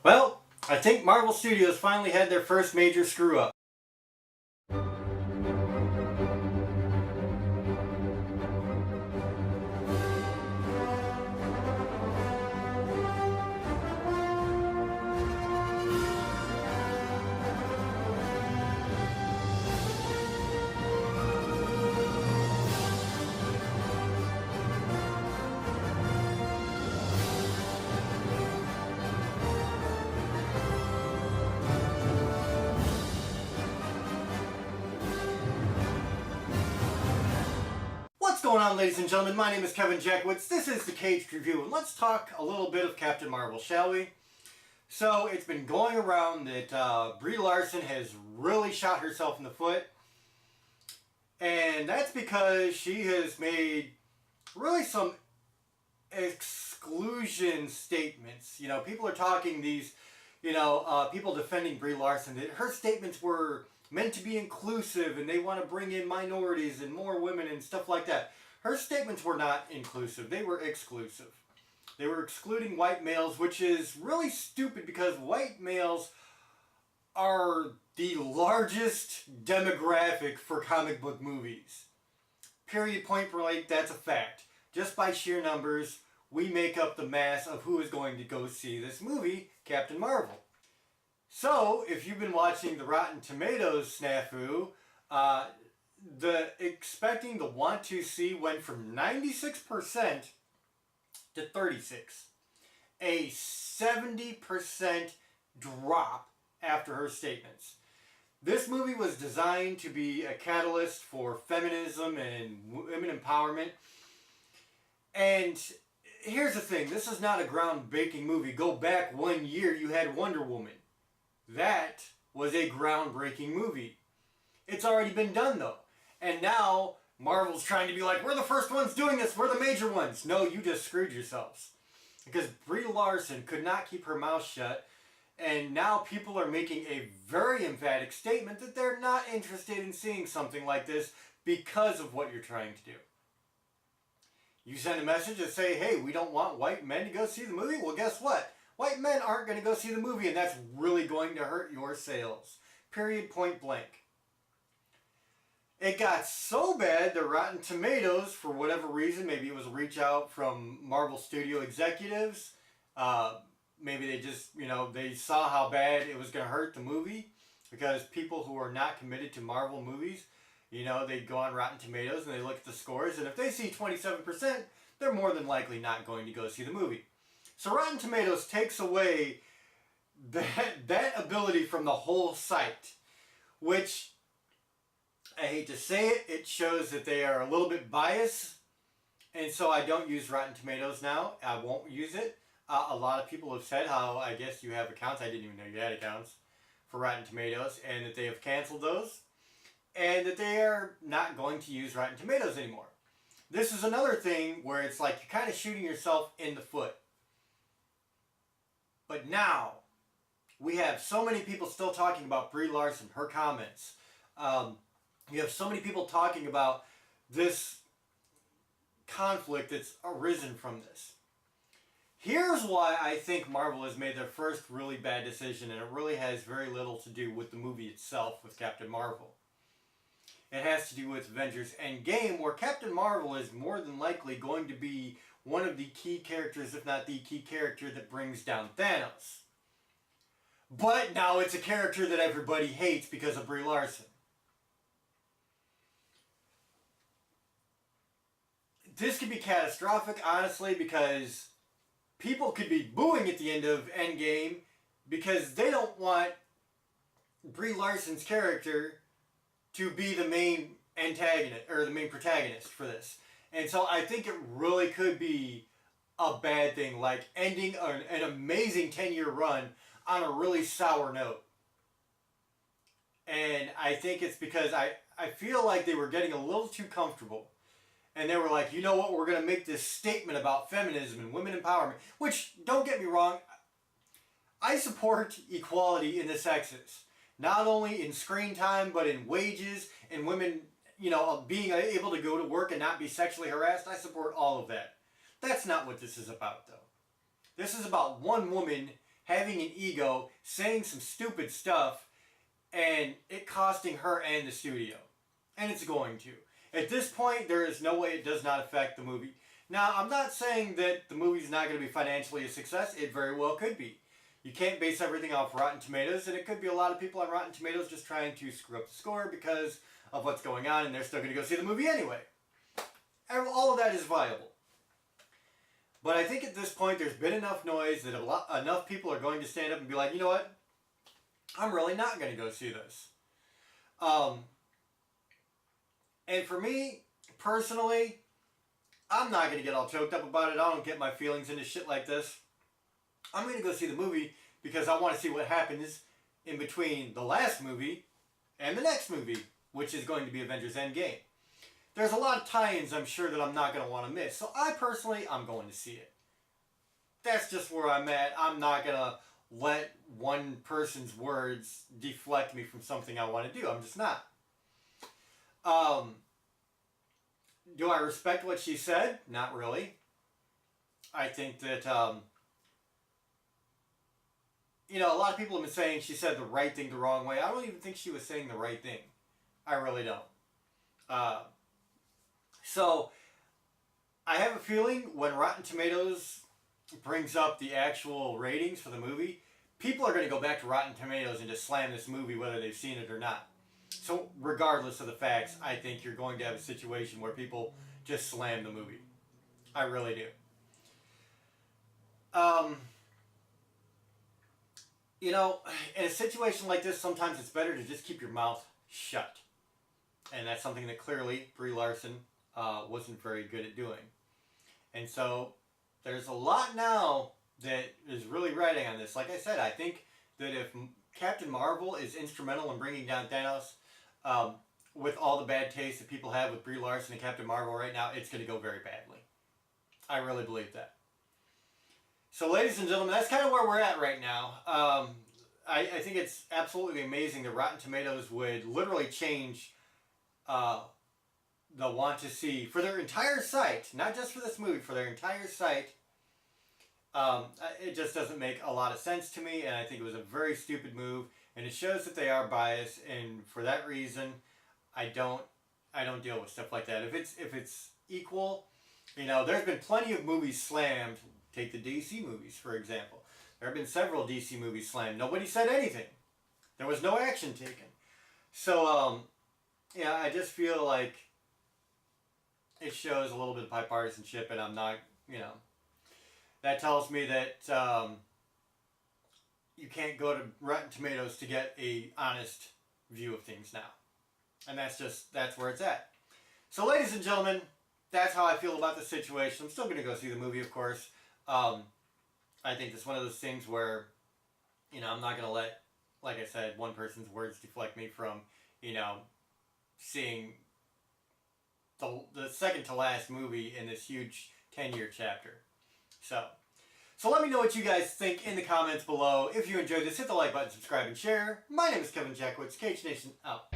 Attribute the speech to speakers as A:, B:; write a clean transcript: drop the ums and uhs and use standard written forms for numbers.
A: Well, I think Marvel Studios finally had their first major screw up. What's going on, ladies and gentlemen? My name is Kevin Jackwitz. This is the Kaged Review, and let's talk a little bit of Captain Marvel, shall we? So, it's been going around that Brie Larson has really shot herself in the foot, and that's because she has made really some exclusion statements. You know, people are talking these, people defending Brie Larson, that her statements were meant to be inclusive and they want to bring in minorities and more women and stuff like that. Her statements were not inclusive, they were exclusive. They were excluding white males, which is really stupid because white males are the largest demographic for comic book movies. Period, point blank, that's a fact. Just by sheer numbers, we make up the mass of who is going to go see this movie, Captain Marvel. So, if you've been watching the Rotten Tomatoes snafu, the expecting the want to see went from 96% to 36%. A 70% drop after her statements. This movie was designed to be a catalyst for feminism and women empowerment. And here's the thing, this is not a groundbreaking movie. Go back 1 year, you had Wonder Woman. That was a groundbreaking movie. It's already been done though. And now Marvel's trying to be like, we're the first ones doing this, we're the major ones. No, you just screwed yourselves. Because Brie Larson could not keep her mouth shut, and now people are making a very emphatic statement that they're not interested in seeing something like this because of what you're trying to do. You send a message that say, hey, we don't want white men to go see the movie? Well, guess what? White men aren't going to go see the movie, and that's really going to hurt your sales. Period, point blank. It got so bad that Rotten Tomatoes, for whatever reason, maybe it was a reach out from Marvel Studio executives, maybe they just, they saw how bad it was going to hurt the movie, because people who are not committed to Marvel movies, they go on Rotten Tomatoes and they look at the scores, and if they see 27%, they're more than likely not going to go see the movie. So Rotten Tomatoes takes away that ability from the whole site, which, I hate to say it, it shows that they are a little bit biased, and so I don't use Rotten Tomatoes now. I won't use it. A lot of people have said how, I guess you have accounts, I didn't even know you had accounts, for Rotten Tomatoes, and that they have canceled those, and that they are not going to use Rotten Tomatoes anymore. This is another thing where it's like you're kind of shooting yourself in the foot. But now, we have so many people still talking about Brie Larson, her comments. You have so many people talking about this conflict that's arisen from this. Here's why I think Marvel has made their first really bad decision, and it really has very little to do with the movie itself, with Captain Marvel. It has to do with Avengers Endgame, where Captain Marvel is more than likely going to be one of the key characters, if not the key character, that brings down Thanos. But now it's a character that everybody hates because of Brie Larson. This could be catastrophic, honestly, because people could be booing at the end of Endgame because they don't want Brie Larson's character to be the main antagonist, or the main protagonist for this. And so I think it really could be a bad thing, like ending an amazing 10-year run on a really sour note. And I think it's because I feel like they were getting a little too comfortable. And they were like, you know what, we're going to make this statement about feminism and women empowerment. Which, don't get me wrong, I support equality in the sexes. Not only in screen time, but in wages, and women, being able to go to work and not be sexually harassed. I support all of that. That's not what this is about, though. This is about one woman having an ego, saying some stupid stuff, and it costing her and the studio. And it's going to. At this point, there is no way it does not affect the movie. Now, I'm not saying that the movie's not going to be financially a success. It very well could be. You can't base everything off Rotten Tomatoes, and it could be a lot of people on Rotten Tomatoes just trying to screw up the score because of what's going on, and they're still going to go see the movie anyway. All of that is viable. But I think at this point, there's been enough noise that enough people are going to stand up and be like, you know what? I'm really not going to go see this. And for me, personally, I'm not going to get all choked up about it. I don't get my feelings into shit like this. I'm going to go see the movie because I want to see what happens in between the last movie and the next movie, which is going to be Avengers Endgame. There's a lot of tie-ins I'm sure that I'm not going to want to miss. So I personally, I'm going to see it. That's just where I'm at. I'm not going to let one person's words deflect me from something I want to do. I'm just not. Do I respect what she said? Not really. I think that, you know, a lot of people have been saying she said the right thing the wrong way. I don't even think she was saying the right thing. I really don't. So, I have a feeling when Rotten Tomatoes brings up the actual ratings for the movie, people are going to go back to Rotten Tomatoes and just slam this movie whether they've seen it or not. So, regardless of the facts, I think you're going to have a situation where people just slam the movie. I really do. You know, in a situation like this, sometimes it's better to just keep your mouth shut. And that's something that clearly Brie Larson wasn't very good at doing. And so, there's a lot now that is really riding on this. Like I said, I think that if Captain Marvel is instrumental in bringing down Thanos, with all the bad taste that people have with Brie Larson and Captain Marvel right now, it's going to go very badly. I really believe that. So, ladies and gentlemen, that's kind of where we're at right now. I think it's absolutely amazing that Rotten Tomatoes would literally change the want to see for their entire site, not just for this movie, for their entire site. It just doesn't make a lot of sense to me, and I think it was a very stupid move, and it shows that they are biased, and for that reason, I don't deal with stuff like that. If it's equal, you know, there's been plenty of movies slammed. Take the DC movies, for example. There have been several DC movies slammed. Nobody said anything. There was no action taken. So, yeah, I just feel like it shows a little bit of bipartisanship, and I'm not, you know, that tells me that you can't go to Rotten Tomatoes to get a honest view of things now. And that's where it's at. So, ladies and gentlemen, that's how I feel about the situation. I'm still going to go see the movie, of course. I think it's one of those things where, you know, I'm not going to let, like I said, one person's words deflect me from, you know, seeing the second to last movie in this huge 10-year chapter. So let me know what you guys think in the comments below. If you enjoyed this, hit the like button, subscribe, and share. My name is Kevin Jackwitz, Kaged Nation out.